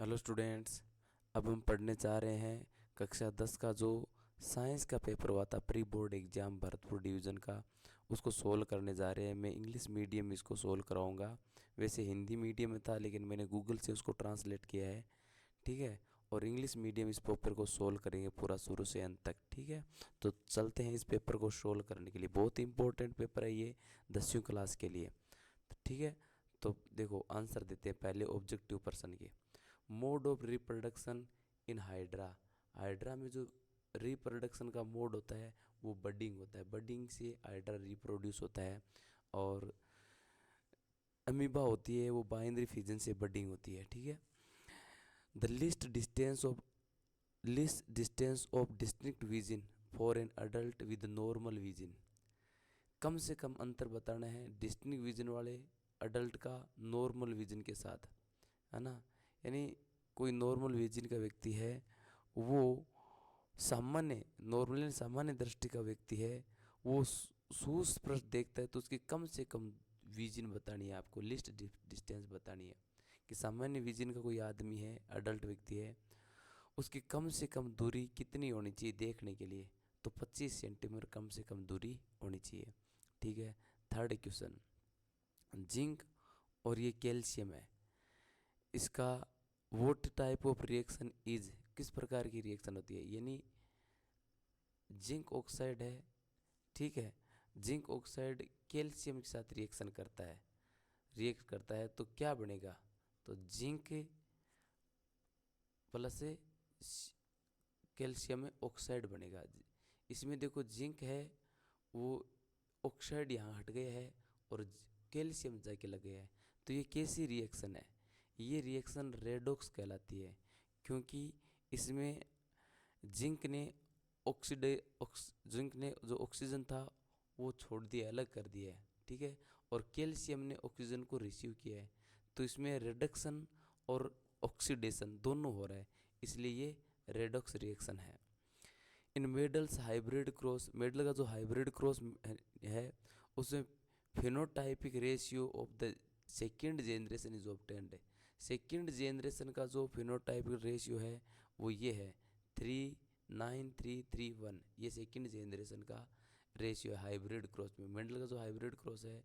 Hello students. अब हम पढ़ने जा रहे हैं कक्षा 10 का जो साइंस का पेपर हुआ था pre board exam Bharatpur division का, उसको सोल्व करने जा रहे हैं। मैं इंग्लिश मीडियम में इसको सोल्व कराऊंगा। वैसे हिंदी मीडियम में था लेकिन मैंने गूगल से उसको ट्रांसलेट किया है, ठीक है। और इंग्लिश मीडियम इस पेपर को सोल्व करेंगे पूरा शुरू से अंत तक, ठीक है। तो चलते हैं इस पेपर को सोल्व करने के लिए। बहुत ही इंपॉर्टेंट पेपर है ये 10वीं क्लास के लिए, तो ठीक है। तो देखो आंसर देते हैं पहले ऑब्जेक्टिव पर्सन के। Mode of reproduction in hydra. Hydra में जो रिप्रोडक्शन का मोड होता है वो बडिंग होता है। बडिंग से हाइड्रा रिप्रोड्यूस होता है। और अमीबा होती है वो बाइनरी फिजन से बडिंग होती है, ठीक है। The least distance of distinct vision for an adult with normal vision. कम से कम अंतर बताना है डिस्टिंक्ट विजन वाले अडल्ट का नॉर्मल विजन के साथ, है ना। यानी कोई नॉर्मल विजन का व्यक्ति है, वो सामान्य दृष्टि का व्यक्ति है, वो सुस्पष्ट देखता है, तो उसकी कम से कम विजन बतानी है आपको, लिस्ट डिस्टेंस बतानी है कि सामान्य विजन का कोई आदमी है, अडल्ट व्यक्ति है, उसकी कम से कम दूरी कितनी होनी चाहिए देखने के लिए। तो 25 सेंटीमीटर कम से कम दूरी होनी चाहिए, ठीक है। थर्ड क्वेश्चन, जिंक और ये कैल्शियम है, इसका what type of reaction is, किस प्रकार की रिएक्शन होती है। यानी जिंक ऑक्साइड है, ठीक है। जिंक ऑक्साइड कैल्शियम के साथ रिएक्ट करता है तो क्या बनेगा, तो जिंक प्लस कैल्शियम में ऑक्साइड बनेगा। इसमें देखो जिंक है वो ऑक्साइड यहाँ हट गया है और कैल्शियम जाके लग गया है, तो ये कैसी रिएक्शन है, ये रिएक्शन रेडॉक्स कहलाती है। क्योंकि इसमें जिंक ने जिंक ने जो ऑक्सीजन था वो छोड़ दिया, अलग कर दिया है, ठीक है। और कैल्शियम ने ऑक्सीजन को रिसीव किया है, तो इसमें रिडक्शन और ऑक्सीडेशन दोनों हो रहा है, इसलिए ये रेडॉक्स रिएक्शन है। इन मेडल्स हाइब्रिड क्रॉस, मेडल का जो हाइब्रिड क्रॉस है उसमें phenotypic ratio of the second generation is obtained. Second generation का जो फिनोटाइपिक रेशियो है वो ये है 3:9:3:1। ये सेकेंड जेनरेशन का रेशियो है हाइब्रिड क्रॉस में। मेंडल का जो हाइब्रिड क्रॉस है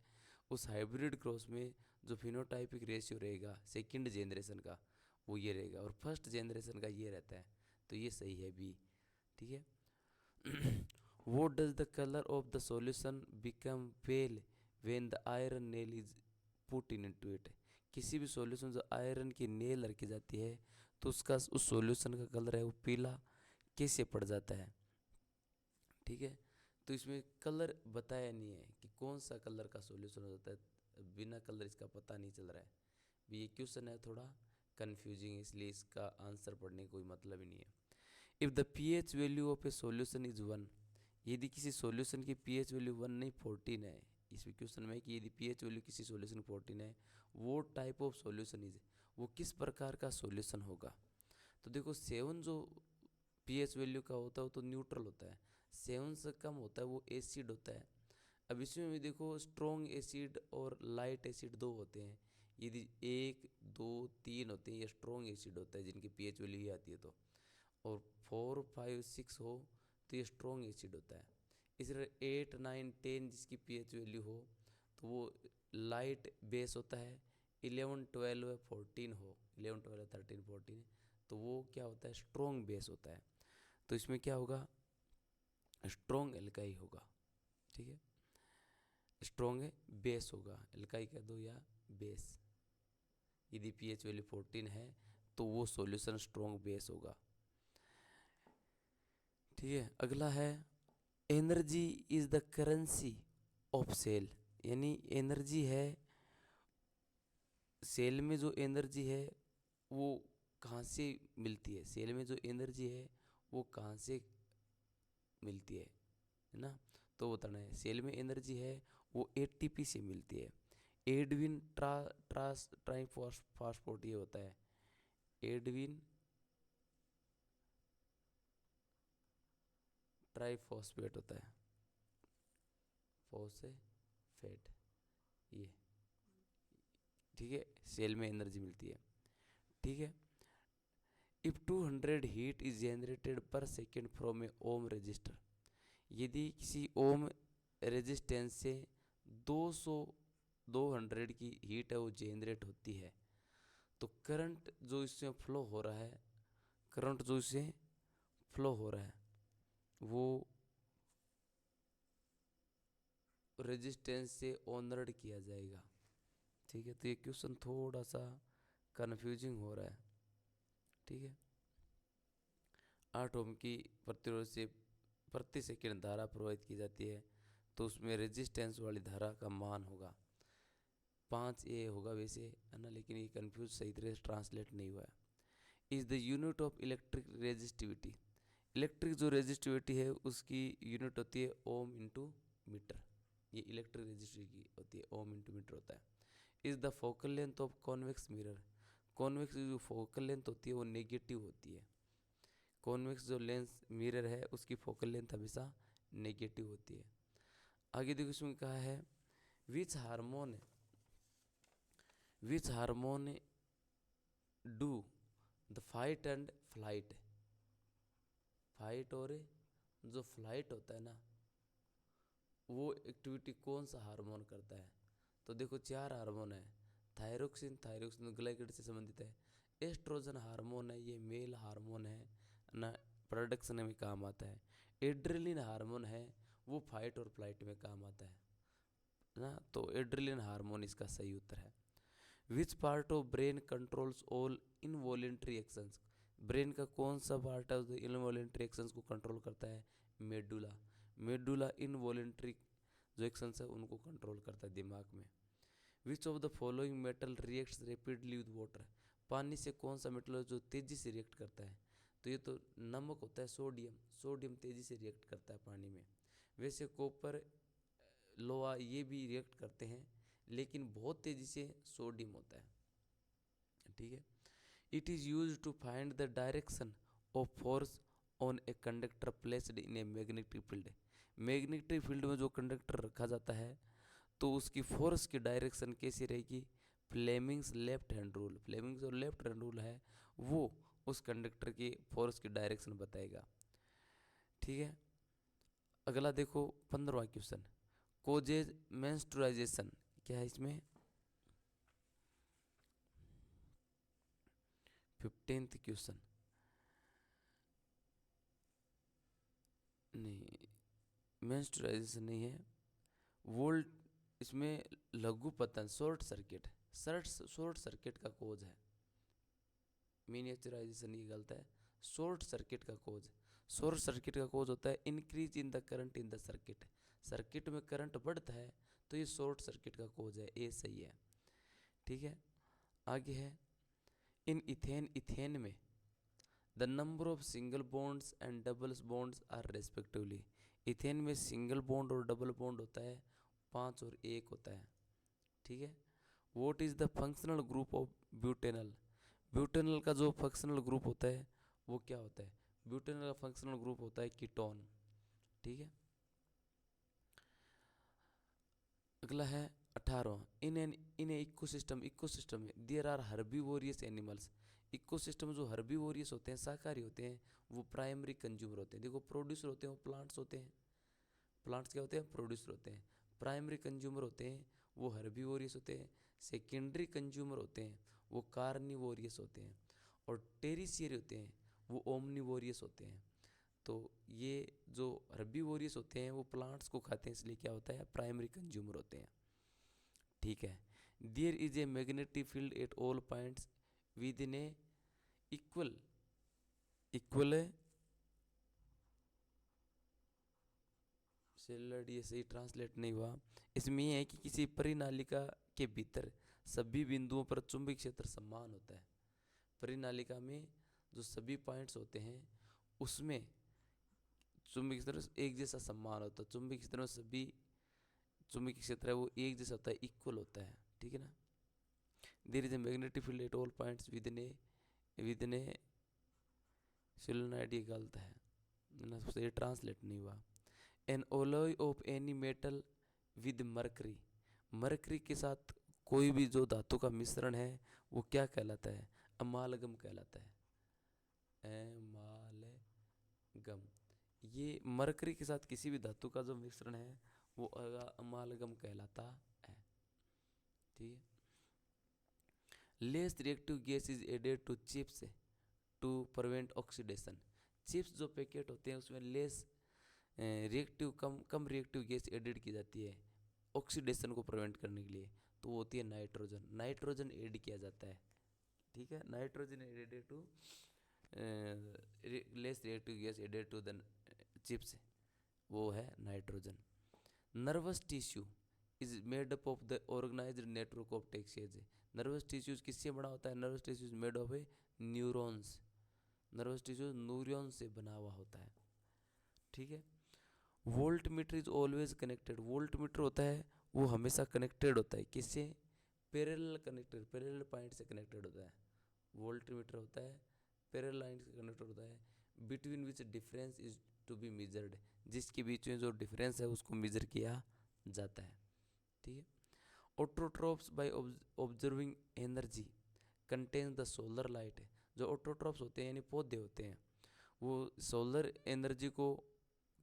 उस हाइब्रिड क्रॉस में जो फिनोटाइपिक रेशियो रहेगा सेकेंड जेनरेशन का वो ये रहेगा, और फर्स्ट जेनरेशन का ये रहता है, तो ये सही है बी, ठीक है। What does the color of the solution become pale when the iron nail is put into it? किसी भी सॉल्यूशन जो आयरन की नेल रखी जाती है तो उसका उस सॉल्यूशन का कलर है वो पीला कैसे पड़ जाता है, ठीक है। तो इसमें कलर बताया नहीं है कि कौन सा कलर का सॉल्यूशन हो जाता है, बिना कलर इसका पता नहीं चल रहा है। भी ये क्वेश्चन है थोड़ा कंफ्यूजिंग, इसलिए इसका आंसर पढ़ने का कोई मतलब ही नहीं है। If the pH value of A solution is 1, यदि किसी सॉल्यूशन की पीएच वैल्यू 1 नहीं 14 है, इस क्वेश्चन में कि यदि पीएच वैल्यू किसी सॉल्यूशन 14 है, वो टाइप ऑफ सॉल्यूशन इज, वो किस प्रकार का सॉल्यूशन होगा। तो देखो 7 जो पीएच वैल्यू का होता है वो तो न्यूट्रल होता है, 7 से कम होता है वो एसिड होता है। अब इसमें भी देखो स्ट्रॉन्ग एसिड और लाइट एसिड दो होते हैं, यदि 1 2 3 होते हैं ये स्ट्रॉन्ग एसिड होता है जिनकी पीएच वैल्यू ही आती है, तो और 4 5 6 हो तो ये स्ट्रॉन्ग एसिड होता है। इस तरह 8 9 10 जिसकी पीएच वैल्यू हो तो वो लाइट बेस होता है। 11 12 14 हो, 11 12 13 14 तो वो क्या होता है, स्ट्रॉन्ग बेस होता है। तो इसमें क्या होगा, स्ट्रॉन्ग एल्काई होगा, ठीक है। स्ट्रॉन्ग है बेस होगा, एल्काई कह दो या बेस। यदि पीएच वैल्यू 14 है तो वो सॉल्यूशन स्ट्रॉन्ग बेस होगा, ठीक है। अगला है energy is the currency of cell. यानी एनर्जी है, सेल में जो एनर्जी है वो कहाँ से मिलती है, सेल में जो एनर्जी है वो कहाँ से मिलती है ना। तो बताना है सेल में एनर्जी है वो एटीपी से मिलती है। एडविन ट्रास ट्राइफॉस्फेट ये होता है, एडविन ट्राइफॉस्फेट होता है, फॉस्फेट ये, ठीक है। सेल में एनर्जी मिलती है, ठीक है। If 200 heat is generated per second from a ohm resistor, यदि किसी ओम रेजिस्टेंस से 200 की हीट है वो जनरेट होती है, तो करंट जो इससे फ्लो हो रहा है, करंट जो इससे फ्लो हो रहा है वो रेजिस्टेंस से ऑनर्ड किया जाएगा। ठीक है, तो ये क्वेश्चन थोड़ा सा कन्फ्यूजिंग हो रहा है। ठीक है, 8 ओम की प्रतिरोध से प्रति सेकंड धारा प्रवाहित की जाती है, तो उसमें रेजिस्टेंस वाली धारा का मान होगा 5A होगा वैसे, है ना, लेकिन ये कन्फ्यूज सही तरह से ट्रांसलेट नहीं हुआ है। Is the unit of electric resistivity, electric जो रेजिस्टिविटी है उसकी यूनिट होती है ओम इंटू मीटर। ये इलेक्ट्रिक रेजिस्टिविटी की होती है, ओम इंटू मीटर होता है। Is the focal length of convex mirror, convex जो फोकल लेंथ होती है वो नेगेटिव होती है। कॉन्वेक्स जो लेंस मिरर है उसकी फोकल लेंथ हमेशा नेगेटिव होती है। आगे देखो इसमें कहा है which hormone do the fight and flight, fight और जो फ्लाइट होता है ना वो एक्टिविटी कौन सा हार्मोन करता है। तो देखो 4 हार्मोन है। थायरोक्सिन, थायरोक्सिन ग्लाइकेड से संबंधित है। एस्ट्रोजन हार्मोन है, ये मेल हार्मोन है ना, प्रोडक्शन में काम आता है। एड्रेलिन हार्मोन है, वो फाइट और फ्लाइट में काम आता है ना, तो एड्रेलिन हार्मोन इसका सही उत्तर है। Which part of brain controls all involuntary actions, brain का कौन सा पार्ट है इनवॉलेंट्री एक्शंस को कंट्रोल करता है। मेडुला, मेडुला इनवॉलेंट्री जो एक्शंस है उनको कंट्रोल करता है दिमाग में। Which of the following metal reacts rapidly with water, पानी से कौन सा मेटल है जो तेजी से रिएक्ट करता है। तो ये तो नमक होता है, सोडियम, सोडियम तेजी से रिएक्ट करता है पानी में। वैसे कॉपर, लोहा ये भी रिएक्ट करते हैं, लेकिन बहुत तेजी से सोडियम होता है। ठीक है, it is use to find the direction of force on a conductor placed in a magnetic field, magnetic field में जो कंडक्टर रखा जाता है तो उसकी फोर्स की डायरेक्शन कैसी रहेगी। Fleming's left hand rule, Fleming's और लेफ्ट हैंड रूल है वो उस कंडक्टर की फोर्स की डायरेक्शन बताएगा। ठीक है, अगला देखो 15वां क्वेश्चन, कोजेज मेंस्ट्रुअलाइजेशन क्या है इसमें। 15th क्वेश्चन नहीं, मेंस्ट्रुअलाइजेशन नहीं है, वोल्ट इसमें लघु पतन, शॉर्ट सर्किट, शॉर्ट सर्किट का कोज है। मिनिएचराइजेशन ये गलत है, शॉर्ट सर्किट का कोज, शॉर्ट सर्किट का कोज होता है increase in the current in the circuit, circuit में करंट बढ़ता है तो ये शॉर्ट सर्किट का कोज है, ए सही है। ठीक है, आगे है इन इथेन, इथेन में the number of single bonds and double bonds are respectively, ethane में सिंगल बॉन्ड और डबल बॉन्ड होता है 5 और 1 होता है। ठीक है, what is the functional group of butanal, butanal का जो फंक्शनल ग्रुप होता है वो क्या होता है। ब्यूटेनल का फंक्शनल ग्रुप होता है कीटोन। ठीक है, अगला है 18वां, इन इकोसिस्टम, इकोसिस्टम में there are herbivorous animals, ecosystem जो हर्बीवोरियस होते हैं, शाकाहारी होते हैं, वो प्राइमरी कंज्यूमर होते हैं। देखो प्रोड्यूसर होते हैं वो प्लांट्स होते हैं, प्लांट्स क्या होते हैं, प्रोड्यूसर होते हैं। प्राइमरी कंज्यूमर होते हैं वो हर्बीवोरियस होते हैं। सेकेंडरी कंज्यूमर होते हैं वो कार्निवोरियस होते हैं। और टेरिशियरी होते हैं वो ओमनिवोरियस होते हैं। तो ये जो हर्बीवोरियस होते हैं वो प्लांट्स को खाते हैं, इसलिए क्या होता है, प्राइमरी कंज्यूमर होते हैं। ठीक है, there is a magnetic field at all points within a equal, equal sealed, ये सही ट्रांसलेट नहीं हुआ। इसमें यह है कि किसी परिनालिका के भीतर सभी बिंदुओं पर चुंबकीय क्षेत्र समान होता है। परिनालिका में जो सभी पॉइंट्स होते हैं उसमें चुंबकीय क्षेत्र एक जैसा समान होता है, चुंबकीय क्षेत्र में सभी चुंबकीय क्षेत्र है वो एक जैसा होता है, इक्वल होता है। ठीक है ना, there is a magnetic field at all points within a solenoid, ये गलत है ना, ये ट्रांसलेट नहीं हुआ। An alloy of any metal with mercury, mercury के साथ कोई भी जो धातु का मिश्रण है वो क्या कहलाता है, अमालगम कहलाता है। एमालगम। ये मरकरी के साथ किसी भी धातु का जो मिश्रण है वो अमालगम कहलाता है। ठीक है। Less reactive gas is added to chips to prevent oxidation. Chips जो पैकेट होते हैं उसमें लेस रिएक्टिव कम रिएक्टिव गैस एडेड की जाती है ऑक्सीडेशन को प्रिवेंट करने के लिए, तो वो होती है नाइट्रोजन। नाइट्रोजन ऐड किया जाता है। ठीक है। Nitrogen added to less reactive gas added to the chips, वो है nitrogen. Nervous tissue is made up of the organised network of taxes. Nervous tissues किससे बना होता है? Nervous tissues made of a neurons. Nervous tissues neuron से बना हुआ होता है। ठीक है। Voltmeter is always connected. Voltmeter होता है वो हमेशा कनेक्टेड होता है किससे? पैरेलल कनेक्टेड, पैरेलल पॉइंट से कनेक्टेड होता है। वोल्ट मीटर होता है पैरेलल लाइन से कनेक्टेड होता है। Between which difference is to be measured, जिसके बीच में जो डिफरेंस है उसको मेजर किया जाता है। ठीक है। Autotrophs by observing energy contains the solar light. जो ऑटोट्रॉप्स होते हैं यानी पौधे होते हैं वो सोलर एनर्जी को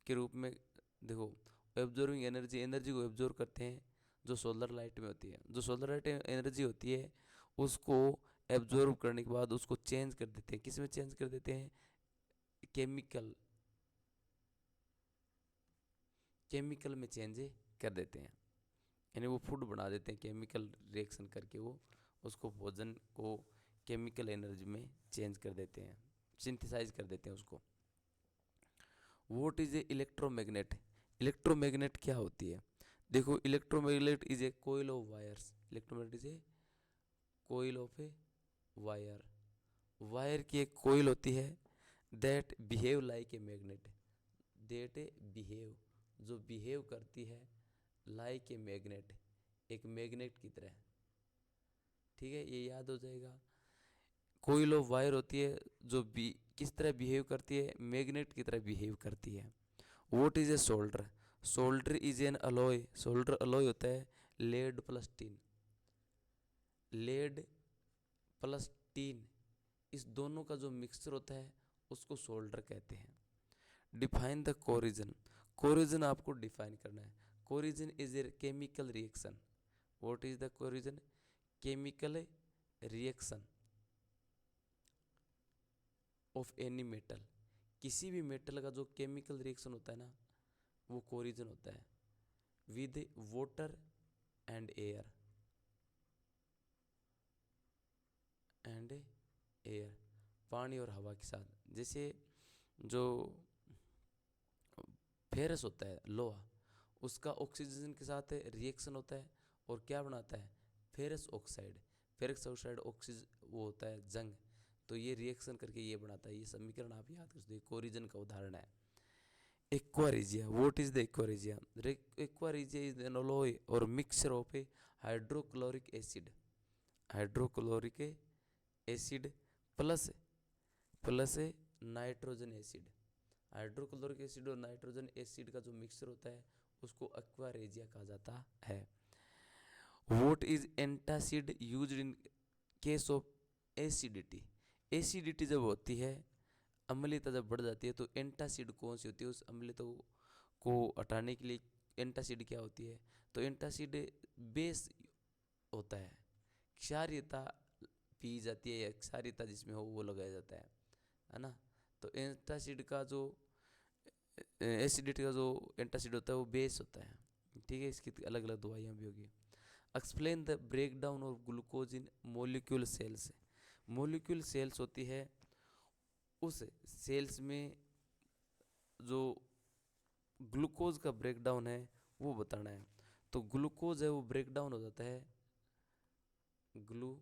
के रूप में, देखो, ऑब्जर्विंग एनर्जी, एनर्जी को ऑब्जर्व करते हैं जो सोलर लाइट में होती है। जो सोलर लाइट एनर्जी होती है उसको एब्जॉर्व करने के बाद उसको चेंज कर देते हैं। किस में चेंज कर देते हैं? केमिकल में चेंज कर देते हैं, यानी वो फूड बना देते हैं केमिकल रिएक्शन करके, वो उसको भोजन को केमिकल एनर्जी में चेंज कर देते हैं, सिंथेसाइज कर देते हैं उसको। What is a electromagnet? Electromagnet क्या होती है? देखो, electromagnet is a coil of wires. Electromagnet is a coil of a wire. Wire की एक कोइल होती है that behave like a magnet. That behave, जो बिहेव करती है लाइक ए मैग्नेट, एक मैग्नेट की तरह। ठीक है, ये याद हो जाएगा। कोइल ऑफ वायर होती है जो किस तरह बिहेव करती है? मैग्नेट की तरह बिहेव करती है। What is a solder? Solder is an alloy. Solder alloy होता है lead plus tin. Lead plus tin, इस दोनों का जो मिक्सचर होता है उसको सोल्डर कहते हैं। Define the corrosion. कोरिजन आपको डिफाइन करना है। Corrosion is a chemical reaction. What is the corrosion? Chemical reaction of any metal. किसी भी मेटल का जो केमिकल रिएक्शन होता है ना वो कोरिजन होता है विद वाटर एंड एयर। पानी और हवा के साथ। जैसे जो फेरस होता है लोहा, उसका ऑक्सीजन के साथ रिएक्शन होता है और क्या बनाता है? Ferrous oxide. Ferrous oxide oxygen वो होता है जंग, तो ये रिएक्शन करके ये बनाता है। ये समीकरण आप याद कर सकते हो, कोरिजन का उदाहरण है। Aqua regia. What is the aqua regia? Aqua regia is an alloy और mixture of a hydrochloric acid. Hydrochloric acid plus nitrogen acid. Hydrochloric acid और नाइट्रोजन एसिड का जो मिक्सचर होता है उसको एक्वारेजिया कहा जाता है। What is antacid used in case of acidity? Acidity जब होती है, अम्लता जब बढ़ जाती है, तो एंटासिड कौन सी होती है? उस अम्लता को हटाने के लिए एंटासिड क्या होती है? तो एंटासिड बेस होता है। क्षारीयता पी जाती है या क्षारीयता जिसमें हो वो लगाया जाता है ना। तो एंटासिड का जो एसिडिटी का जो एंटासिड होता है वो बेस होता है। ठीक है, इसकी अलग अलग दवाइयाँ भी होगी। Explain the break down of glucose in molecule cells. Molecule cells होती है, उस सेल्स में जो ग्लूकोज का ब्रेक डाउन है वो बताना है। तो ग्लूकोज है वो ब्रेक डाउन हो जाता है, ग्लूकोज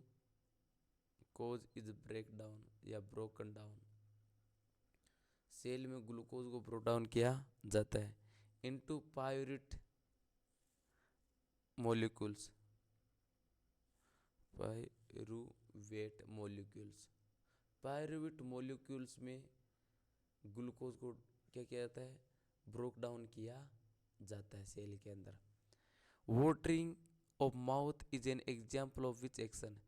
इज ब्रेक डाउन या ब्रोकन डाउन। सेल में ग्लूकोज को ब्रेक डाउन किया जाता है into pyruvate molecules. Pyruvate molecules में ग्लूकोज को क्या किया जाता है? ब्रोक डाउन किया जाता है सेल के अंदर। Watering of mouth is an example of which action?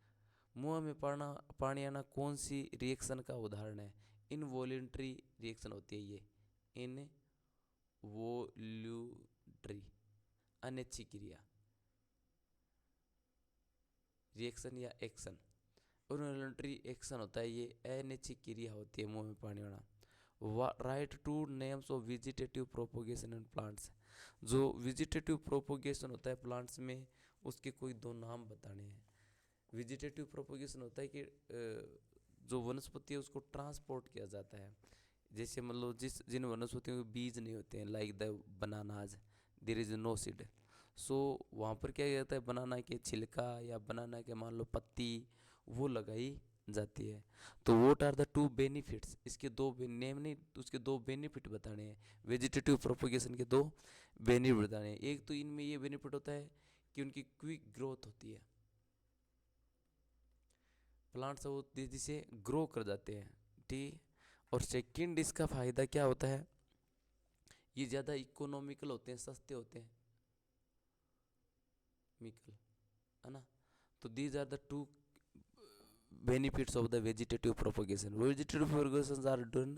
मुंह में पानी आना कौन सी रिएक्शन का उदाहरण है? इनवॉलेंट्री रिएक्शन होती है ये, इनवॉल्यूंटरी अनैच्छिक क्रिया रिएक्शन या एक्शन। इनवॉलेंट्री एक्शन होता है ये अनैच्छिक क्रिया होती है, मुंह में पानी आना। Right two names of vegetative propagation in plants. जो वेजिटेटिव प्रोपोगेशन होता है प्लांट्स में, उसके कोई दो नाम बताने हैं। वेजिटेटिव प्रोपोगेशन होता है कि जो वनस्पति है उसको ट्रांसपोर्ट किया जाता है। जैसे मतलब जिन वनस्पतियों के बीज नहीं होते हैं, like the bananas there is no seed, so वहाँ पर क्या किया जाता है, बनाना के छिलका या बनाना के मान लो पत्ती वो लगाई जाती है। तो what are the two benefits, इसके दो नेम नहीं, उसके दो बेनिफिट बताने हैं। वेजिटेटिव प्रोपोगेशन के दो बेनिफिट बताने हैं। एक तो इनमें ये बेनिफिट होता है कि उनकी क्विक ग्रोथ होती है, प्लांट्स वो तेजी से ग्रो कर जाते हैं, ठीक। और सेकंड इसका फ़ायदा क्या होता है, ये ज़्यादा इकोनॉमिकल होते हैं, सस्ते होते हैं, मिकल, है ना। तो these are the two benefits of the vegetative propagation. Vegetative propagations are done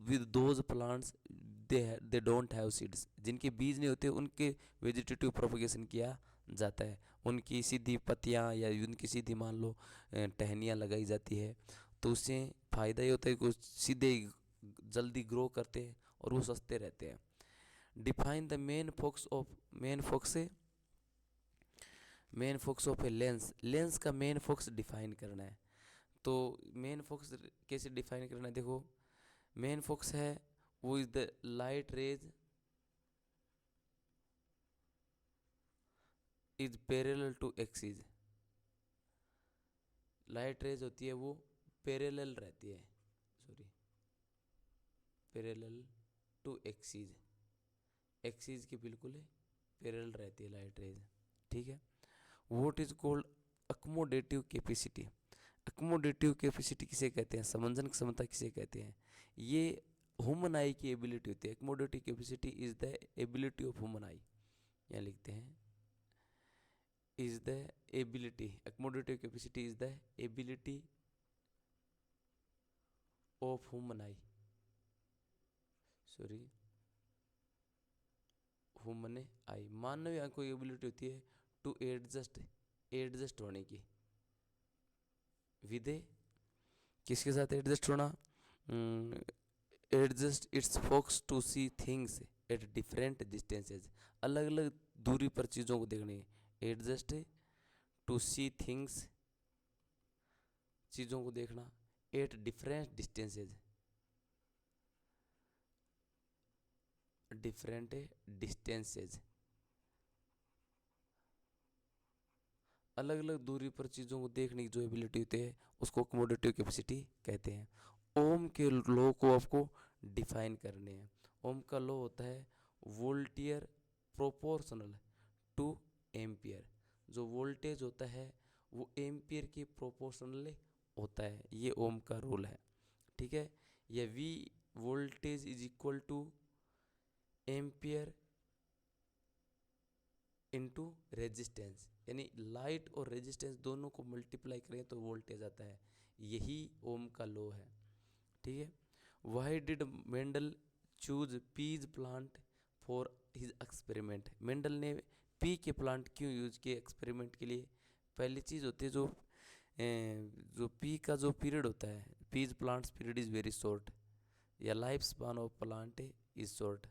with those plants they don't have seeds, जिनके बीज नहीं होते उनके वेजिटेटिव प्रोपगेशन किया जाता है। उनकी सीधी पत्तियाँ या उनकी सीधी मान लो टहनियाँ लगाई जाती है, तो उससे फ़ायदा ये होता है कि सीधे जल्दी ग्रो करते हैं और वो सस्ते रहते हैं। Define the main focus of a lens. Lens का मेन फोकस डिफाइन करना है। तो मेन फोकस कैसे डिफाइन करना है, देखो मेन फोकस है वो is the light rays is parallel to axis. Light rays होती है वो पैरेलल रहती है, पैरेलल टू एक्सिस, एक्सिस के बिल्कुल पैरेलल रहती है लाइट रेज, ठीक है। What is called accommodative capacity. Accommodative capacity किसे कहते हैं, समंजन क्षमता किसे कहते हैं, ये ह्यूमन आई की एबिलिटी होती है। Accommodative capacity is the ability of human आई, यहाँ लिखते हैं is the ability, accommodative capacity is the ability of human I, human आई, मानवीय आंखों की एबिलिटी होती है टू एडजस्ट होने की, विदे किसके साथ एडजस्ट होना, adjust its focus to see things at different distances, अलग अलग दूरी पर चीज़ों को देखने, एडजस्ट टू सी थिंग्स, चीज़ों को देखना एट डिफरेंट डिस्टेंसेज, अलग अलग दूरी पर चीज़ों को देखने की जो एबिलिटी होती है उसको अकोमोडेटिव कैपेसिटी कहते हैं। ओम के लॉ को आपको डिफाइन करने हैं। ओम का लॉ होता है वोल्टियर प्रोपोर्शनल टू एम्पियर। जो वोल्टेज होता है वो एम्पियर के प्रोपोर्शनल होता है, ये ओम का रूल है, ठीक है। या V voltage is equal two ampere into resistance, यानी लाइट और रेजिस्टेंस दोनों को मल्टीप्लाई करें तो वोल्टेज आता है, यही ओम का लॉ है, ठीक है। Why did Mendel choose peas plant for his experiment. Mendel ने पी के प्लांट क्यों यूज किए एक्सपेरिमेंट के लिए। पहली चीज़ होती है जो पी का जो पीरियड होता है, peas plants period is very short, या life span of plant is short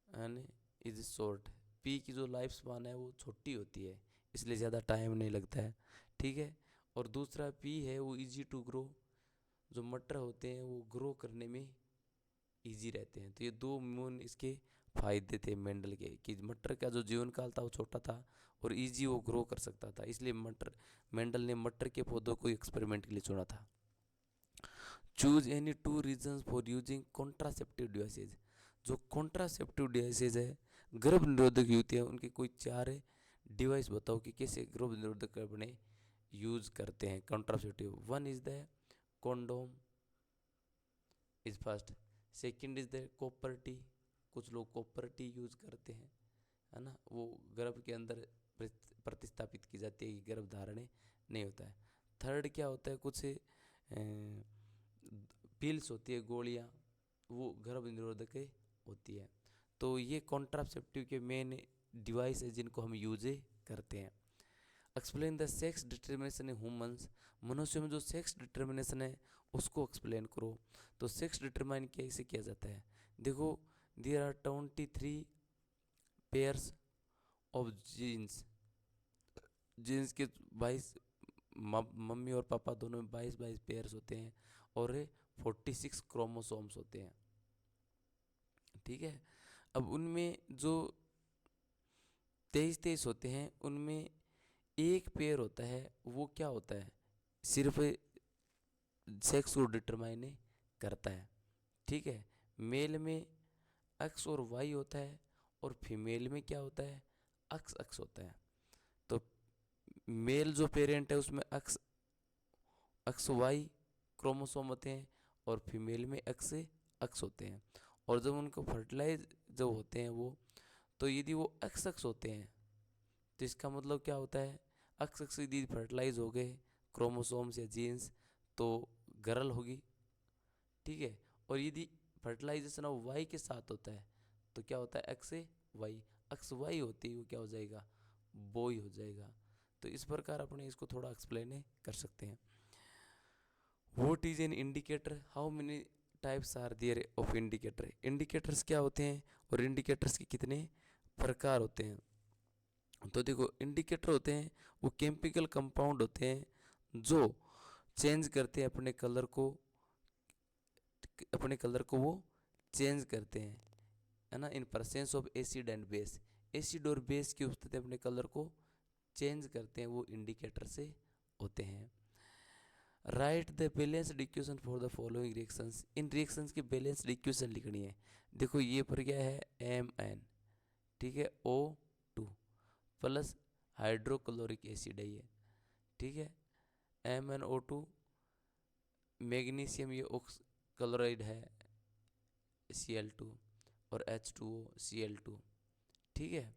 and is short. Pea की जो लाइफ स्पान है वो छोटी होती है, इसलिए ज़्यादा टाइम नहीं लगता है, ठीक है। और दूसरा पी है वो इजी टू ग्रो, जो मटर होते हैं वो ग्रो करने में इजी रहते हैं। तो ये दो मूल इसके फायदे थे मेंडल के, कि मटर का जो जीवन काल था वो छोटा था और इजी वो ग्रो कर सकता था, इसलिए मेंडल ने मटर के पौधों को एक्सपेरिमेंट के लिए चुना था। Choose any two reasons for using contraceptive devices. जो कॉन्ट्रासेप्टिव डिवाइसेज है, गर्भ निरोधक युक्तियाँ, उनके कोई चार डिवाइस बताओ कि कैसे गर्भ निरोधक अपने यूज करते हैं contraceptive. One is the condom is first, second is the copper T, कुछ लोग कॉपर टी यूज करते हैं, है ना, वो गर्भ के अंदर प्रतिस्थापित की जाती है कि गर्भ धारण नहीं होता है। थर्ड क्या होता है, कुछ पिल्स होती है, गोलियाँ, वो गर्भ निरोधक होती है। तो ये कॉन्ट्रासेप्टिव के मेन डिवाइस है जिनको हम यूज करते हैं। Explain the sex determination in humans, मनुष्य में जो सेक्स डिटर्मिनेशन है उसको एक्सप्लेन करो। तो सेक्स डिटरमाइन कैसे किया जाता है, देखो there are 23 pairs of genes, genes के 22 मम्मी और पापा दोनों में 22 पेयर्स होते हैं और 46 क्रोमोसोम्स होते हैं, ठीक है। अब उनमें जो 23 होते हैं उनमें एक पेयर होता है, वो क्या होता है, सिर्फ सेक्स को डिटरमाइन करता है, ठीक है। मेल में एक्स और वाई होता है और फीमेल में क्या होता है, एक्स एक्स होता है। तो मेल जो पेरेंट है उसमें एक्स एक्स वाई क्रोमोसोम होते हैं और फीमेल में एक्स एक्स होते हैं। और जब उनको फर्टिलाइज जब होते हैं वो, तो यदि वो एक्स एक्स होते हैं तो इसका मतलब क्या होता है, एक्स एक्स यदि फर्टिलाइज हो गए क्रोमोसोम्स या जीन्स तो गर्ल होगी, ठीक है। और यदि फर्टिलाइजेशन ऑफ वाई के साथ होता है तो क्या होता है, एक्स वाई, एक्स वाई होती है वो क्या हो जाएगा, बॉय हो जाएगा। तो इस प्रकार अपने इसको थोड़ा एक्सप्लेन कर सकते हैं। What is an indicator, how many types are there of indicator, indicators क्या होते हैं और इंडिकेटर्स के कितने प्रकार होते हैं। तो देखो इंडिकेटर होते हैं वो केमिकल कंपाउंड होते हैं जो चेंज करते हैं अपने कलर को वो चेंज करते हैं, है ना, in presence of acid and base, acid और बेस की उपस्थिति अपने कलर को चेंज करते हैं, वो इंडिकेटर से होते हैं। Right the balanced equation for the following reactions, in reactions की बैलेंस्ड इक्वेशन लिखनी है। देखो ये पर क्या है, Mn, ठीक है, O2 प्लस हाइड्रोक्लोरिक एसिड है ये, ठीक है, MnO2, मैग्नीशियम ये ऑक्स क्लोराइड है Cl2 और H2O Cl2, ठीक है।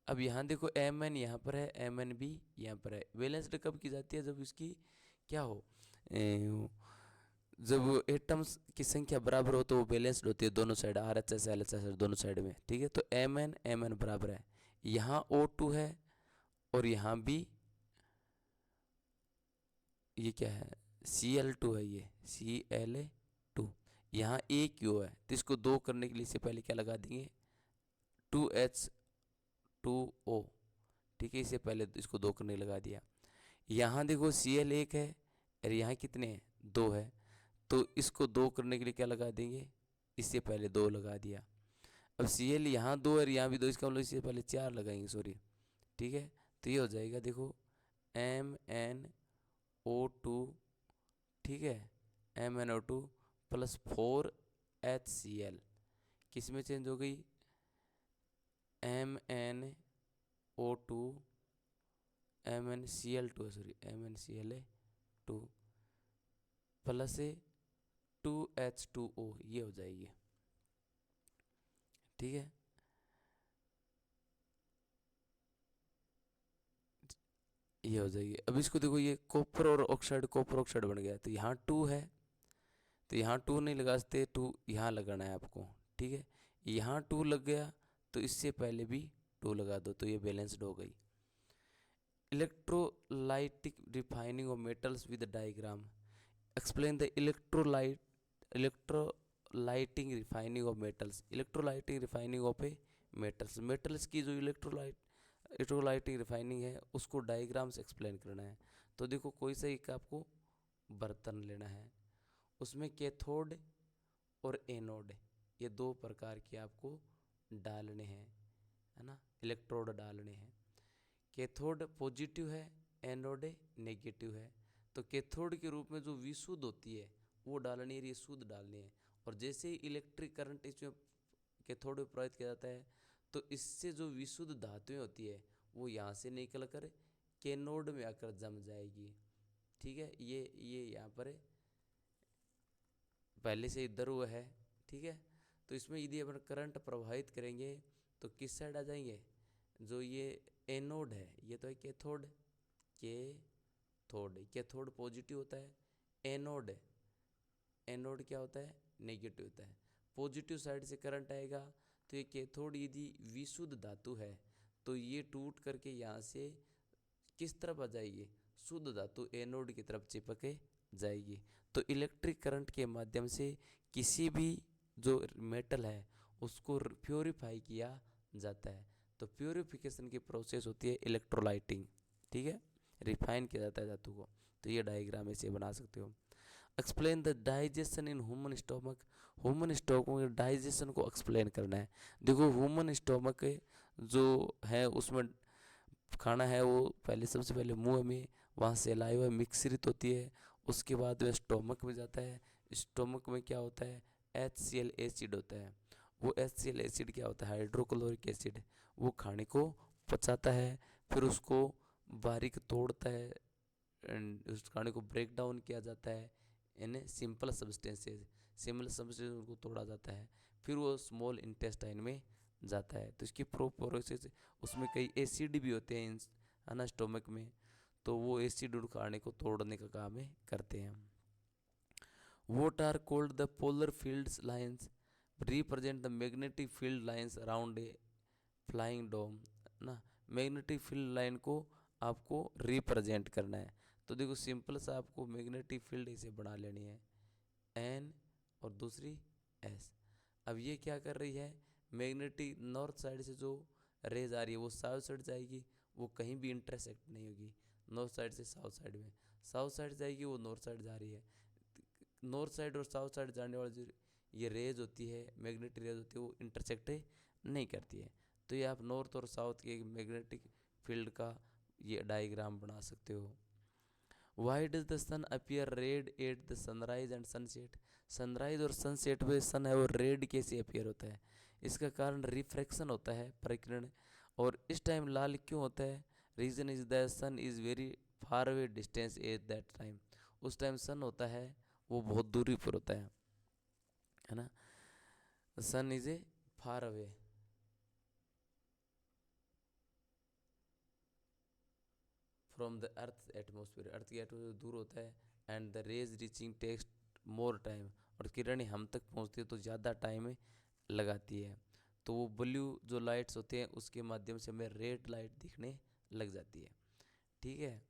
अब यहाँ देखो Mn यहाँ पर है, MnB यहाँ पर है। बैलेंस्ड कब की जाती है, जब इसकी क्या हो, जब एटम्स की संख्या बराबर हो तो वो बैलेंस्ड होती है दोनों साइड, RHS LHS दोनों साइड में, ठीक है। तो Mn बराबर है, यहाँ O2 है और यहाँ भी ये क्या है, Cl2 है, ये Cl2, यहाँ एक क्यों है, तो इसको दो करने के लिए इससे पहले क्या लगा देंगे, 2H2O, ठीक है, इससे पहले इसको दो करने लगा दिया। यहाँ देखो Cl एक है और यहाँ कितने हैं, दो है, तो इसको दो करने के लिए क्या लगा देंगे, इससे पहले दो लगा दिया। अब Cl यहाँ दो और यहाँ भी दो, इसका मतलब इससे पहले चार लगाएंगे, सॉरी, ठीक है। तो ये हो जाएगा देखो MnO2, ठीक है, MnO2 प्लस 4HCl, किस में चेंज हो गई, MnO2 MnCl2 sorry MnCl2 plus 2H2O, ये हो जाएगी, ठीक है। ये हो जाएगी। अब इसको देखो, ये कॉपर और ऑक्साइड, कॉपर ऑक्साइड बन गया, तो यहाँ 2 है तो यहाँ 2 नहीं लगा सकते, 2 यहाँ लगाना है आपको, ठीक है। यहाँ 2 लग गया तो इससे पहले भी 2 लगा दो, तो ये बैलेंस्ड हो गई। Electrolytic refining of metals with diagram, explain the electrolyting refining of metals, electrolyting refining of a metals, metals की जो इलेक्ट्रोलाइटिंग रिफाइनिंग है उसको डायग्राम से एक्सप्लेन करना है। तो देखो कोई सा एक आपको बर्तन लेना है, उसमें कैथोड और एनोड, ये दो प्रकार के आपको डालने हैं, है ना, इलेक्ट्रोड डालने हैं। कैथोड पॉजिटिव है, एनोड नेगेटिव है। तो कैथोड के रूप में जो विशुद्ध होती है वो डालनी है, ये शुद्ध डालनी है। और जैसे ही इलेक्ट्रिक करंट इसमें कैथोड में प्रवाहित किया जाता है तो इससे जो विशुद्ध धातुएं होती है वो यहाँ से निकल कर कैनोड में आकर जम जाएगी, ठीक है। ये यहाँ पर पहले से इधर हुआ है, ठीक है। तो इसमें यदि अपन करंट प्रवाहित करेंगे तो किस साइड आ जाएंगे, जो ये एनोड है ये तो है कैथोड, कैथोड पॉजिटिव होता है, एनोड, एनोड क्या होता है, नेगेटिव होता है। पॉजिटिव साइड से करंट आएगा तो ये कैथोड यदि विशुद्ध धातु है तो ये टूट करके यहाँ से किस तरफ आ जाएगी, शुद्ध धातु एनोड की तरफ चिपके जाएगी। तो इलेक्ट्रिक करंट के माध्यम से किसी भी जो मेटल है उसको प्योरीफाई किया जाता है। तो प्योरीफिकेशन की प्रोसेस होती है इलेक्ट्रोलाइटिंग, ठीक है, रिफाइन किया जाता है धातु को। तो ये डायग्राम ऐसे बना सकते हो। Explain the digestion in human stomach, human stomach के डाइजेशन को एक्सप्लेन करना है। देखो ह्यूमन स्टोमक जो है उसमें खाना है वो पहले सबसे पहले मुंह में, वहाँ से सलाइवा मिश्रित होती है, उसके बाद वह स्टोमक में जाता है। स्टोमक में क्या होता है, HCl एसिड होता है। वो HCl एसिड क्या होता है, हाइड्रोक्लोरिक एसिड, वो खाने को पचाता है, फिर उसको बारीक तोड़ता है एंड उस खाने को ब्रेक डाउन किया जाता है in simple substances, simple substance को तोड़ा जाता है, फिर वो स्मॉल इंटेस्टाइन में जाता है। तो इसकी प्रोसेस, उसमें कई एसिड भी होते हैं है ना स्टोमक में, तो वो एसिड उड़ खाने को तोड़ने का काम है करते हैं। What are called the polar fields lines represent the magnetic field lines around a flying dome ना। मैग्नेटिक फील्ड लाइन को आपको रिप्रेजेंट करना है। तो देखो सिंपल सा आपको मैग्नेटिक फील्ड इसे बना लेनी है N और दूसरी S। अब ये क्या कर रही है, मैग्नेटिक नॉर्थ साइड से जो रेज आ रही है वो साउथ साइड जाएगी, वो कहीं भी इंटरसेक्ट नहीं होगी नॉर्थ साइड से साउथ साइड में, साउथ साइड जाएगी वो नॉर्थ साइड जा रही है। नॉर्थ साइड और साउथ साइड जाने वाली जो ये रेज होती है, मैग्नेटिक रेज होती है, वो इंटरसेक्ट नहीं करती है। तो ये आप नॉर्थ और साउथ के मैग्नेटिक फील्ड का ये डायग्राम बना सकते हो। Why does the sun appear red at the sunrise and sunset, sunrise और सनसेट में सन है वो रेड कैसे अपीयर होता है, इसका कारण रिफ्रैक्शन होता है, परिकिरण। और इस टाइम लाल क्यों होता है, reason is the sun is very far away distance at that time, उस टाइम सन होता है वो बहुत दूरी पर होता है ना, sun is a far away from the earth atmosphere, earth की एटमोसफियर दूर होता है, and the rays reaching takes more time, और किरणें हम तक पहुंचती है तो ज़्यादा टाइम लगाती है। तो वो ब्लू जो लाइट्स होते हैं उसके माध्यम से हमें रेड लाइट दिखने लग जाती है, ठीक है।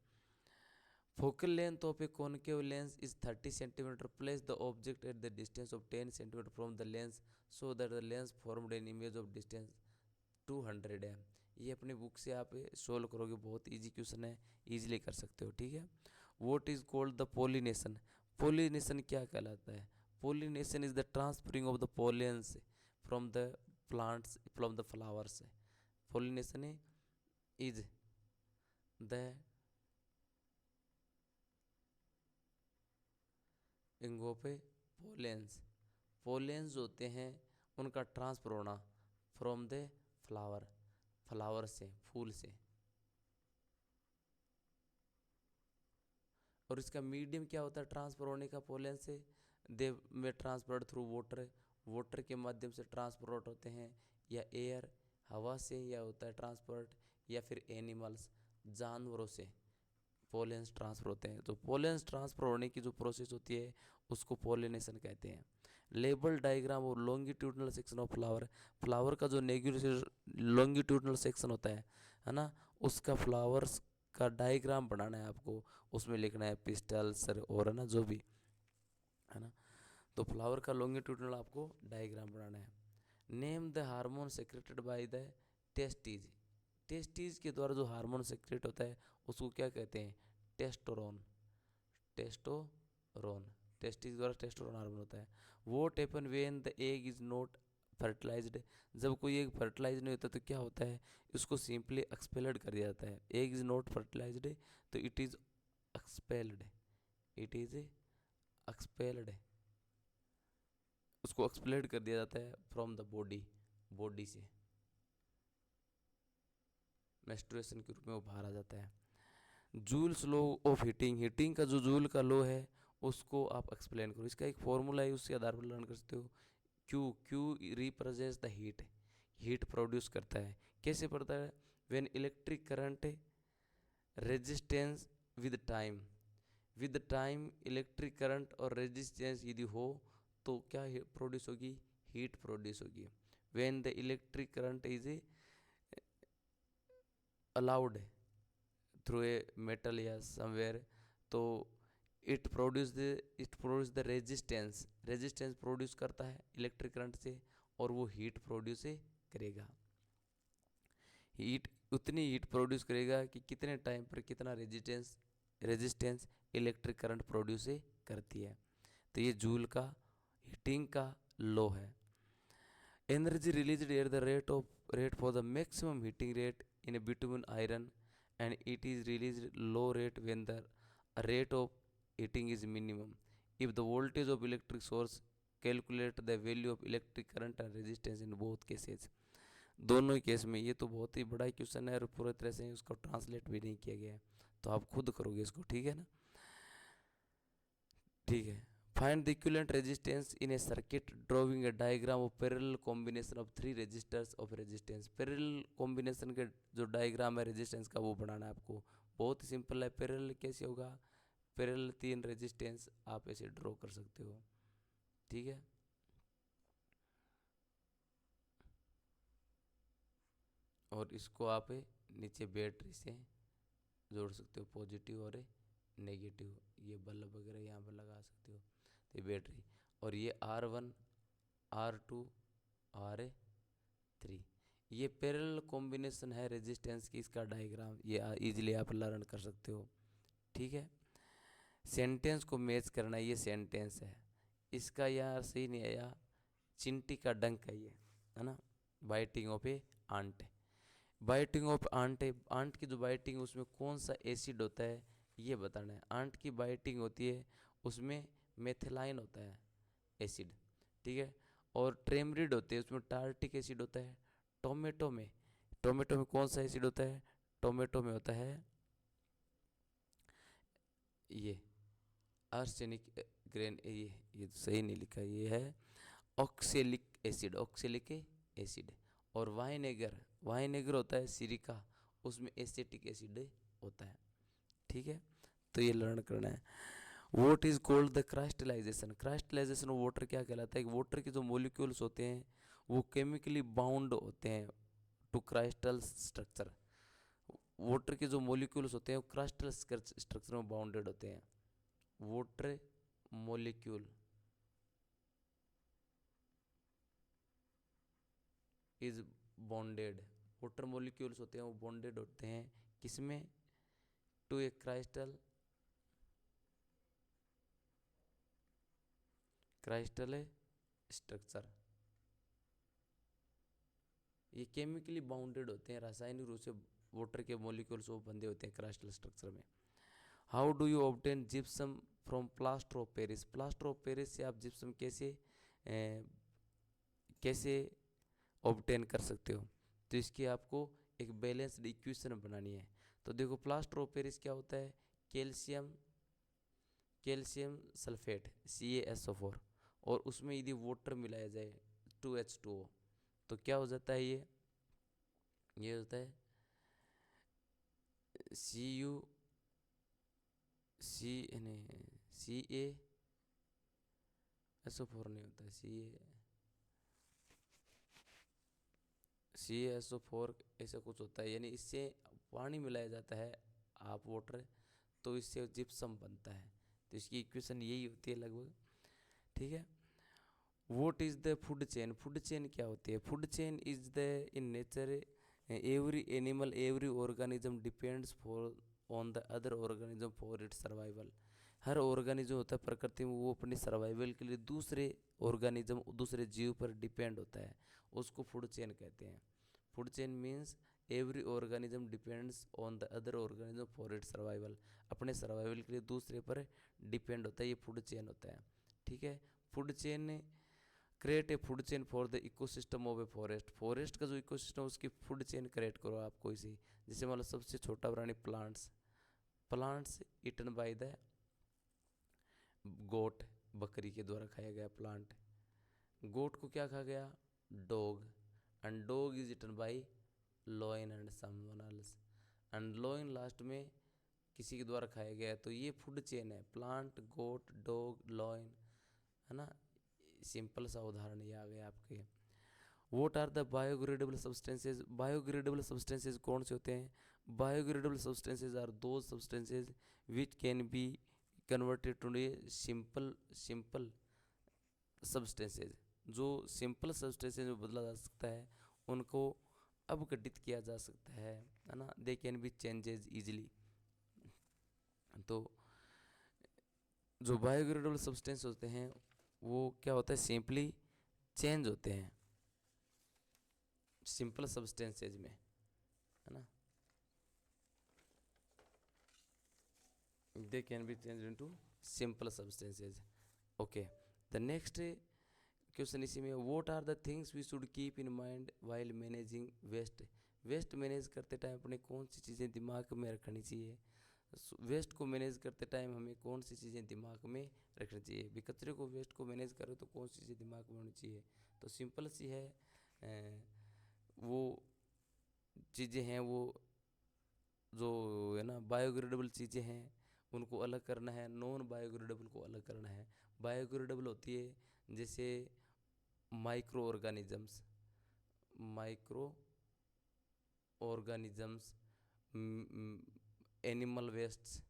Focal length of A concave lens is 30 centimetre, place the object at the distance of 10 centimetre from the lens so that the lens formed an image of distance 200 है। ये अपनी बुक से आप सोल्व करोगे, बहुत इजी क्वेश्चन है, easily कर सकते हो, ठीक है। What is called the pollination, pollination क्या कहलाता है, pollination is the transferring of the pollens from the plants from the flowers, pollination is the इंगोपे पोलेंस, पोलेंस होते हैं उनका ट्रांसफर होना फ्रॉम द फ्लावर, फ्लावर से, फूल से। और इसका मीडियम क्या होता है ट्रांसफर होने का पोलन से, दे में ट्रांसफर्ड थ्रू वाटर, वाटर के माध्यम से ट्रांसपोर्ट होते हैं, या एयर हवा से, या होता है ट्रांसपोर्ट, या फिर एनिमल्स जानवरों से पोलेंस ट्रांसफर होते हैं। तो पोलेंस ट्रांसफर होने की जो प्रोसेस होती है उसको पोलिनेशन कहते हैं। लेबल डायग्राम और longitudinal section of flower, flower का जो नेगेटिव लॉन्गिट्यूडनल सेक्शन होता है ना, उसका फ्लावर्स का डायग्राम बनाना है आपको, उसमें लिखना है पिस्टल सर और है ना जो भी है ना। तो फ्लावर का लॉन्गिट्यूडनल आपको डायग्राम बनाना है। Name the hormone secreted by the testes, testes के द्वारा जो हार्मोन सेक्रेट होता है उसको क्या कहते हैं, टेस्टोरोन, टेस्टोरोन, टेस्टीज द्वारा टेस्टोरोन हार्मोन होता है। What happen when the egg is not fertilized, जब कोई एग फर्टिलाइज नहीं होता तो क्या होता है, इसको सिंपली एक्सपेल्ड कर दिया जाता है। एग इज नॉट फर्टिलाइज्ड तो it is expelled, it is expelled, उसको एक्सपेल्ड कर दिया जाता है फ्रॉम द बॉडी, बॉडी से मेंस्ट्रुएशन के रूप में वो बाहर आ जाता है। Joules law of heating, heating का जो जूल का लॉ है उसको आप एक्सप्लेन करो, इसका एक फॉर्मूला है उसके आधार पर लर्न कर सकते हो। Q, Q represents the heat, heat produce करता है, कैसे पड़ता है, when electric current resistance with time, with time electric current और रेजिस्टेंस यदि हो तो क्या प्रोड्यूस होगी, हीट प्रोड्यूस होगी। When the electric current is allowed through a metal या समवेयर, तो it produce the resistance, resistance produce करता है इलेक्ट्रिक करंट से, और वो हीट प्रोड्यूस करेगा। हीट उतनी हीट प्रोड्यूस करेगा कि कितने टाइम पर कितना रेजिस्टेंस इलेक्ट्रिक करंट प्रोड्यूस करती है। तो ये जूल का हीटिंग का लॉ है। Energy released at the rate for the maximum heating rate in A bitumen iron and it is released low rate when the rate of heating is minimum. If the voltage of electric source, calculate the value of electric current and resistance in both cases. दोनों ही case में, ये तो बहुत ही बड़ा question है और पूरी तरह से उसको ट्रांसलेट भी नहीं किया गया है, तो आप खुद करोगे इसको, ठीक है ना। ठीक है, find the equivalent resistance in a circuit drawing a diagram of parallel combination of 3 resistors of resistance. Parallel combination के जो डायग्राम है रेजिस्टेंस का वो बनाना है आपको। बहुत ही सिंपल है। पैरेलल कैसे होगा, पैरेलल 3 रेजिस्टेंस आप ऐसे ड्रॉ कर सकते हो, ठीक है। और इसको आप नीचे बैटरी से जोड़ सकते हो, पॉजिटिव और नेगेटिव, ये बल्ब वगैरह यहाँ पर लगा सकते हो। तो ये बैटरी, और ये R1 R2 R3, ये पैरेलल कॉम्बिनेशन है रेजिस्टेंस की। इसका डायग्राम ये इजीली आप लर्न कर सकते हो, ठीक है। सेंटेंस को मैच करना, ये सेंटेंस है। इसका यार सही नहीं आया, चिंटी का डंक है ये, है ना। Biting of a ant, biting of ant है। आंट की जो बाइटिंग उसमें कौन सा एसिड होता है ये बताना है। आंट की बाइटिंग होती है उसमें मेथिलाइन होता है एसिड, ठीक है। और ट्रेमरिड होते हैं उसमें टार्टिक एसिड होता है। टोमेटो में कौन सा एसिड होता है, टोमेटो में होता है ये आर्सेनिक ग्रेन, ये सही नहीं लिखा, ये है ऑक्सेलिक एसिड। और वाइनेगर होता है सिरिका, उसमें एसिटिक एसिड होता है, ठीक है। तो ये लर्न करना है। What is called the crystallisation, crystallisation of water क्या कहलाता है। वाटर के जो मॉलिक्यूल्स होते हैं वो केमिकली बाउंड होते हैं टू क्राइस्टल स्ट्रक्चर। वाटर के जो मॉलिक्यूल्स होते हैं वो क्राइस्टल स्ट्रक्चर में बाउंडेड होते हैं। Water molecule is bonded, water molecules होते हैं वो बॉन्डेड होते हैं किसमें, टू ए क्राइस्टल स्ट्रक्चर। ये केमिकली बाउंडेड होते हैं, रासायनिक रूप से वाटर के मॉलिक्यूल्स वो बंधे होते हैं क्राइस्टल स्ट्रक्चर में। How do you obtain gypsum from plaster of Paris, plaster of Paris से आप जिप्सम कैसे ऑब्टेन कर सकते हो। तो इसकी आपको एक बैलेंस्ड इक्वेशन बनानी है। तो देखो प्लास्टर ऑफ पेरिस क्या होता है, कैल्शियम सल्फेट CaSO4, और उसमें यदि वाटर मिलाया जाए 2H2O, तो क्या हो जाता है, ये होता है CaSO4 नहीं होता है, CaSO4 ऐसा कुछ होता है, यानी इससे पानी मिलाया जाता है आप वाटर, तो इससे जिप्सम बनता है। तो इसकी इक्वेशन यही होती है लगभग, ठीक है। What is the food chain, food chain क्या होती है। Food chain is the in nature every animal every organism depends on the other organism for its survival. Her organism होता है प्रकृति में, वो अपनी सर्वाइवल के लिए दूसरे ऑर्गेनिज्म दूसरे जीव पर डिपेंड होता है, उसको फूड चेन कहते हैं। Food chain means every organism depends on the other organism for its survival, अपने सर्वाइवल के लिए दूसरे पर डिपेंड होता है, ये फूड चेन होता है, ठीक है। Food chain create a food chain for the ecosystem of a forest, forest का जो इकोसिस्टम उसकी फूड चेन क्रिएट करो आप कोई सी। जैसे मतलब सबसे छोटा प्राणी प्लांट्स ईटन बाय द गोट, बकरी के द्वारा खाया गया प्लांट। गोट को क्या खा गया, dog, and dog is eaten by lion and someone else, and lion लास्ट में किसी के द्वारा खाया गया, तो ये फूड चेन है। प्लांट, गोट, डॉग, लॉयन, है ना। सिंपल सा उदाहरण ये आ गया आपके। What are the biodegradable substances. Biodegradable substances कौन से होते हैं? Biodegradable substances are those substances which can be converted to simple substances. जो सिंपल सब्सटेंसेज में बदला जा सकता है उनको अपघटित किया जा सकता है ना। They can B changes easily. तो जो बायोग्रेडेबल सब्सटेंस होते हैं वो क्या होता है? सिंपली चेंज होते हैं सिंपल सब्सटेंसेज में, है ना। They can be change into simple substances. Okay, the next question इसी में, what are the things we should keep in mind while managing waste. Waste manage करते टाइम अपने कौन सी चीज़ें दिमाग में रखनी चाहिए? वेस्ट को मैनेज करते टाइम हमें कौन सी चीज़ें दिमाग में रखनी चाहिए? भी कचरे को, वेस्ट को मैनेज करो तो कौन सी चीज़ें दिमाग में होनी चाहिए? तो सिंपल सी है, वो चीज़ें हैं वो जो है ना बायोग्रेडेबल चीज़ें हैं उनको अलग करना है, नॉन बायोग्रेडेबल को अलग करना है। बायोग्रेडेबल होती है जैसे microorganisms, microorganisms, animal wastes,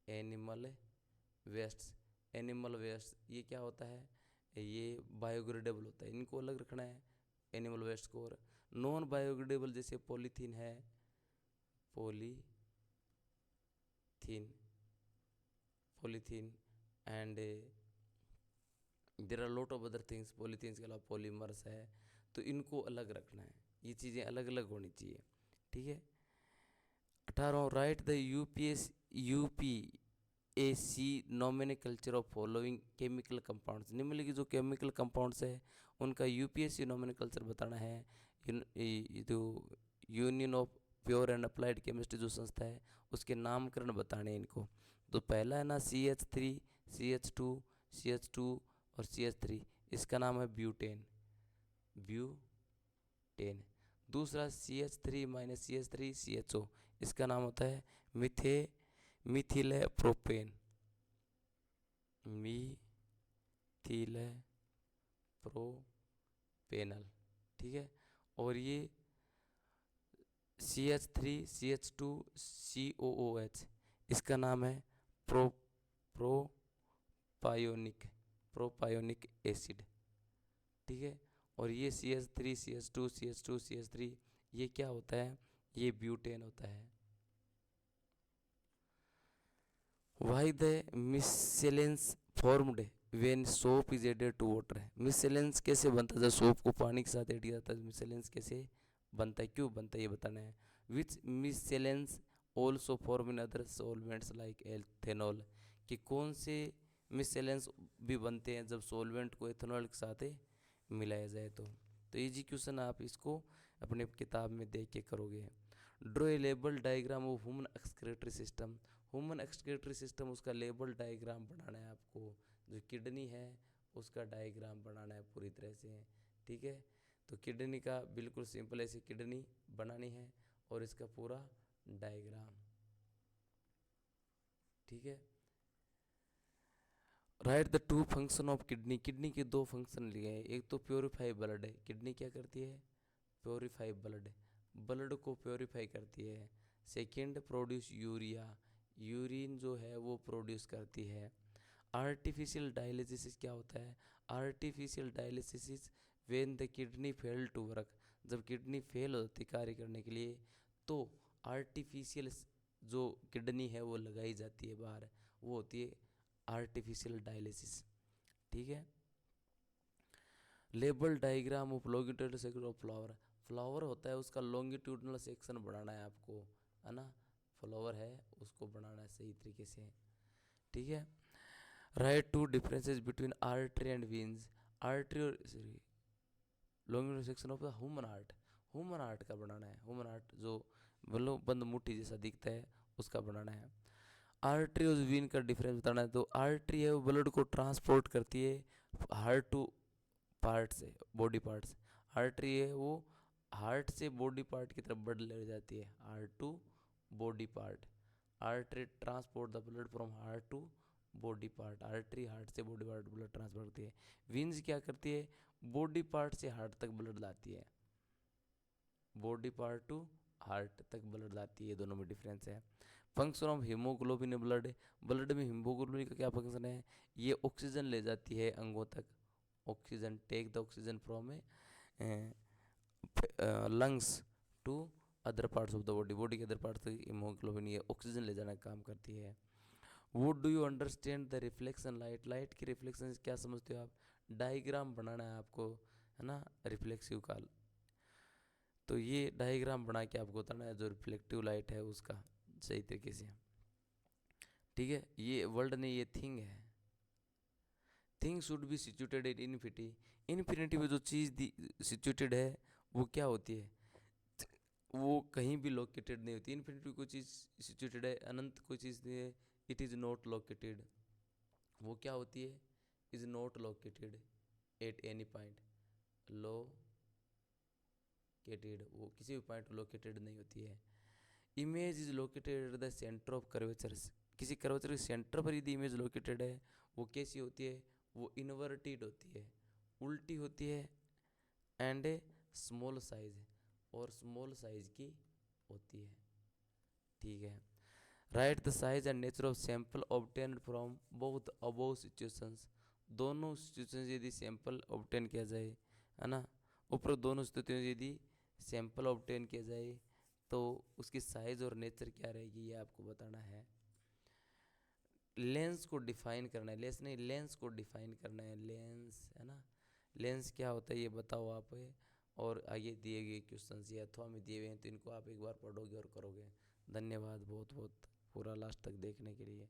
animal wastes, animal waste, ये क्या होता है? ये बायोग्रेडेबल होता है, इनको अलग रखना है एनिमल वेस्ट को। और नॉन बायोग्रेडेबल जैसे पॉलीथीन है, polythene and there are lot of other things. Polythene के अलावा पॉलीमर्स है, तो इनको अलग रखना है, ये चीज़ें अलग अलग होनी चाहिए, ठीक है। 18 write the IUPAC nomenclature of following chemical compounds. निम्नलिखित जो केमिकल कंपाउंड्स है उनका यूपीएसी नोमेनक्लेचर बताना है। जो union of pure and applied chemistry जो संस्था है उसके नामकरण बताने हैं इनको। तो पहला है ना CH3, CH2, CH2 और CH3, इसका नाम है ब्यूटेन, ब्यूटेन। दूसरा CH3 माइनस CH3 CHO, इसका नाम होता है मिथिल प्रोपेन, मिथिल प्रोपेनल, ठीक है। और ये CH3 CH2 COOH, इसका नाम है प्रोपायोनिक एसिड, ठीक है। और ये CH3 CH2 CH2 CH3 ये क्या होता है? ये ब्यूटेन होता है। Why the micelles formed when soap is added to water. Micelles कैसे बनता है? जब सोप को पानी के साथ ऐड किया जाता है मिसलेंस कैसे बनता है, क्यों बनता है, ये बताना है। Which micelles also form in other solvents like ethanol, कि कौन से मिसलेंस भी बनते हैं जब सॉल्वेंट को एथेनॉल के साथ मिलाया जाए। तो इजी क्वेश्चन, आप इसको अपने किताब में देख के करोगे। Draw a label diagram of human excretory system. Human excretory system, उसका लेबल डायग्राम बनाना है आपको। जो किडनी है उसका डायग्राम बनाना है पूरी तरह से, ठीक है। तो किडनी का बिल्कुल सिंपल ऐसे किडनी बनानी है और इसका पूरा डायग्राम, ठीक है। Right the two function of kidney. Kidney के दो फंक्शन लिए हैं, एक तो प्योरीफाई ब्लड है, किडनी क्या करती है? प्योरीफाई ब्लड को प्योरीफाई करती है। सेकेंड, प्रोड्यूस यूरिया, यूरिन जो है वो प्रोड्यूस करती है। आर्टिफिशियल डायलिसिस क्या होता है? Artificial dialysis when the kidney fail to work, जब किडनी फेल होती कार्य करने के लिए तो आर्टिफिशियल जो किडनी है वो लगाई जाती है बाहर, वो होती है आर्टिफिशियल डायलिसिस, ठीक है। Label diagram of longitudinal section of flower. Flower होता है उसका लॉन्गिट्यूडनल सेक्शन बनाना है आपको, है ना। फ्लावर है उसको बनाना है सही तरीके से, ठीक है। Write two differences between artery and veins. Artery और longitudinal section of the human heart का बनाना है। ह्यूमन आर्ट जो मतलब बंद मुट्ठी जैसा दिखता है उसका बनाना है। आर्टरी और वीन का डिफरेंस बताना है। तो आर्टरी है वो ब्लड को ट्रांसपोर्ट करती है हार्ट टू पार्ट से, बॉडी पार्ट्स। आर्टरी है वो हार्ट से बॉडी पार्ट की तरफ ब्लड ले जाती है, heart to body part. Artery transport the blood from heart to body part, artery heart से बॉडी पार्ट ब्लड ट्रांसफर करती है। वीन्स क्या करती है, बॉडी पार्ट से हार्ट तक ब्लड लाती है, बॉडी पार्ट टू हार्ट तक ब्लड लाती है, दोनों में डिफरेंस है। Function of haemoglobin in blood, blood में हीमोग्लोबिन का क्या फंक्शन है, ये ऑक्सीजन ले जाती है अंगों तक, oxygen take the oxygen from lungs to other parts of the body, body के अदर पार्ट्स तक हीमोग्लोबिन ये ऑक्सीजन ले जाने का काम करती है। Would do you understand the reflection light, light की रिफ्लेक्शन क्या समझते हो आप, डायग्राम बनाना है आपको, है ना, रिफ्लेक्सिव का। तो ये डायग्राम बना के आपको बताना है जो रिफ्लेक्टिव लाइट है उसका सही तरीके से, ठीक है। ये वर्ल्ड ने ये थिंग है, thing should be situated in infinity, infinity में जो चीज़ सिचुएटेड है वो क्या होती है, वो कहीं भी लोकेटेड नहीं होती। इन्फिनिटी कोई चीज़ सिचुएटेड है, अनंत कोई चीज़ नहीं है, इट इज़ नॉट लोकेटेड, वो क्या होती है, is not located at any point, located, वो किसी भी पॉइंट लोकेटेड नहीं होती है। Image is located at the centre of curvature, किसी कर्वेचर के सेंटर पर यदि इमेज लोकेटेड है वो कैसी होती है, वो इन्वर्टेड होती है, उल्टी होती है, एंड ए स्मॉल साइज, और स्मॉल साइज की होती है, ठीक है। Right the size and nature of sample obtain from both above situations, दोनों सिचुएशंस यदि सैंपल ऑब्टेन किया जाए, है ना, ऊपर दोनों स्थितियों यदि सैंपल ऑब्टेन किया जाए तो उसकी साइज और नेचर क्या रहेगी ये आपको बताना है। लेंस को डिफाइन करना है, लेंस नहीं, लेंस को डिफाइन करना है, लेंस, है ना, लेंस क्या होता है ये बताओ आप, और आगे दिए गए क्वेश्चंस ये अथवा में दिए हुए हैं तो इनको आप एक बार पढ़ोगे और करोगे। धन्यवाद बहुत बहुत पूरा लास्ट तक देखने के लिए।